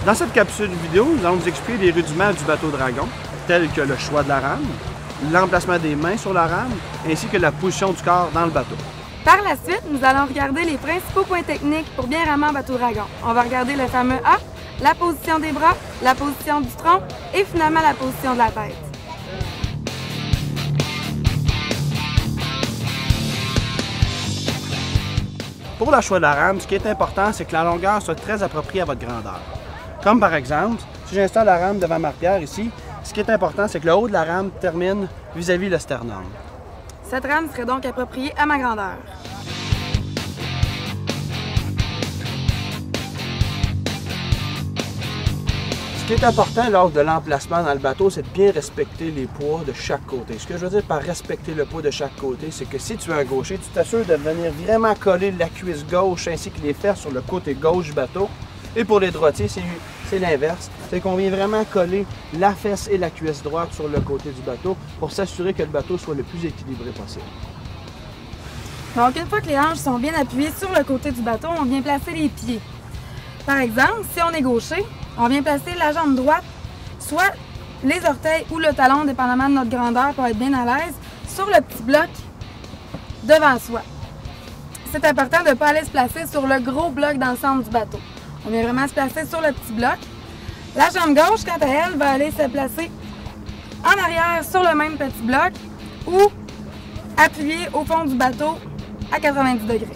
Dans cette capsule vidéo, nous allons vous expliquer les rudiments du bateau Dragon, tels que le choix de la rame, l'emplacement des mains sur la rame, ainsi que la position du corps dans le bateau. Par la suite, nous allons regarder les principaux points techniques pour bien ramer en bateau Dragon. On va regarder le fameux A, la position des bras, la position du tronc et finalement la position de la tête. Pour le choix de la rame, ce qui est important, c'est que la longueur soit très appropriée à votre grandeur. Comme par exemple, si j'installe la rame devant ma pierre ici, ce qui est important, c'est que le haut de la rame termine vis-à-vis le sternum. Cette rame serait donc appropriée à ma grandeur. Ce qui est important lors de l'emplacement dans le bateau, c'est de bien respecter les poids de chaque côté. Ce que je veux dire par respecter le poids de chaque côté, c'est que si tu es un gaucher, tu t'assures de venir vraiment coller la cuisse gauche ainsi que les fesses sur le côté gauche du bateau. Et pour les droitiers, c'est l'inverse. C'est qu'on vient vraiment coller la fesse et la cuisse droite sur le côté du bateau pour s'assurer que le bateau soit le plus équilibré possible. Donc, une fois que les hanches sont bien appuyées sur le côté du bateau, on vient placer les pieds. Par exemple, si on est gaucher, on vient placer la jambe droite, soit les orteils ou le talon, dépendamment de notre grandeur pour être bien à l'aise, sur le petit bloc devant soi. C'est important de ne pas aller se placer sur le gros bloc dans le centre du bateau. On vient vraiment se placer sur le petit bloc. La jambe gauche, quant à elle, va aller se placer en arrière sur le même petit bloc ou appuyée au fond du bateau à 90 degrés.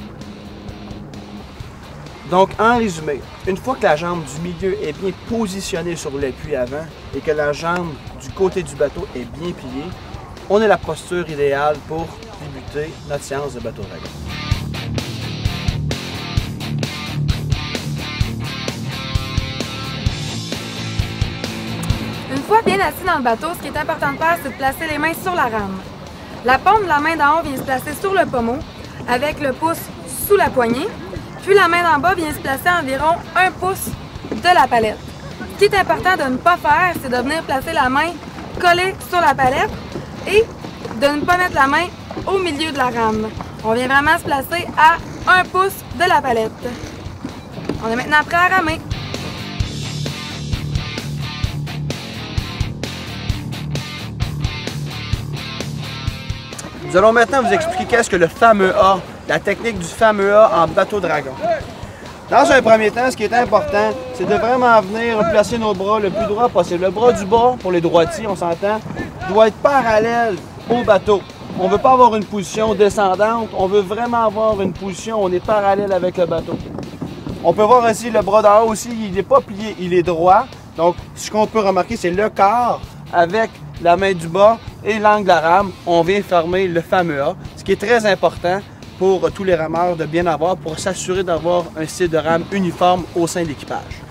Donc, en résumé, une fois que la jambe du milieu est bien positionnée sur l'appui avant et que la jambe du côté du bateau est bien pliée, on a la posture idéale pour débuter notre séance de bateau Dragon. Une fois bien assis dans le bateau, ce qui est important de faire, c'est de placer les mains sur la rame. La paume de la main d'en haut vient se placer sur le pommeau avec le pouce sous la poignée. Puis la main d'en bas vient se placer à environ 1 pouce de la palette. Ce qui est important de ne pas faire, c'est de venir placer la main collée sur la palette et de ne pas mettre la main au milieu de la rame. On vient vraiment se placer à 1 pouce de la palette. On est maintenant prêt à ramer. Nous allons maintenant vous expliquer qu'est-ce que le fameux A, la technique du fameux A en bateau Dragon. Dans un premier temps, ce qui est important, c'est de vraiment venir placer nos bras le plus droit possible. Le bras du bas, pour les droitiers, on s'entend, doit être parallèle au bateau. On ne veut pas avoir une position descendante, on veut vraiment avoir une position où on est parallèle avec le bateau. On peut voir aussi le bras d'en haut aussi, il n'est pas plié, il est droit. Donc, ce qu'on peut remarquer, c'est le corps avec la main du bas et l'angle de la rame, on vient fermer le fameux A, ce qui est très important pour tous les rameurs de bien avoir pour s'assurer d'avoir un style de rame uniforme au sein de l'équipage.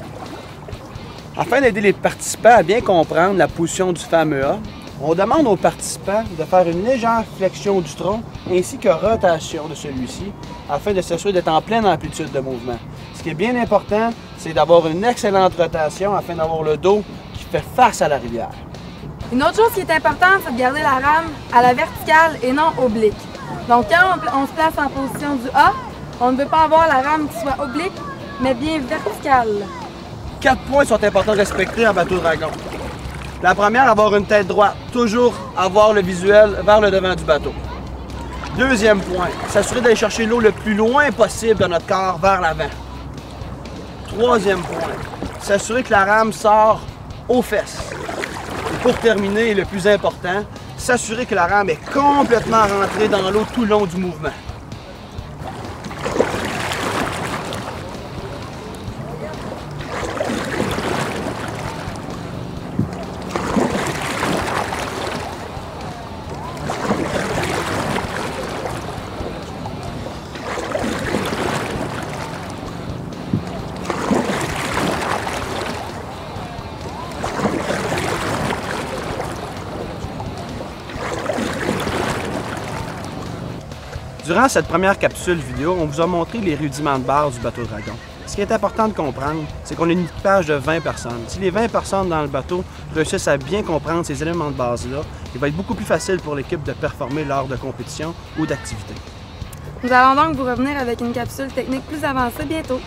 Afin d'aider les participants à bien comprendre la position du fameux A, on demande aux participants de faire une légère flexion du tronc ainsi que rotation de celui-ci afin de s'assurer d'être en pleine amplitude de mouvement. Ce qui est bien important, c'est d'avoir une excellente rotation afin d'avoir le dos qui fait face à la rivière. Une autre chose qui est importante, c'est de garder la rame à la verticale et non oblique. Donc quand on se place en position du A, on ne veut pas avoir la rame qui soit oblique, mais bien verticale. 4 points sont importants de respecter en bateau Dragon. La première, avoir une tête droite. Toujours avoir le visuel vers le devant du bateau. Deuxième point, s'assurer d'aller chercher l'eau le plus loin possible de notre corps vers l'avant. Troisième point, s'assurer que la rame sort aux fesses. Et pour terminer, et le plus important, s'assurer que la rame est complètement rentrée dans l'eau tout le long du mouvement. Durant cette première capsule vidéo, on vous a montré les rudiments de base du bateau Dragon. Ce qui est important de comprendre, c'est qu'on est une équipage de 20 personnes. Si les 20 personnes dans le bateau réussissent à bien comprendre ces éléments de base-là, il va être beaucoup plus facile pour l'équipe de performer lors de compétitions ou d'activités. Nous allons donc vous revenir avec une capsule technique plus avancée bientôt.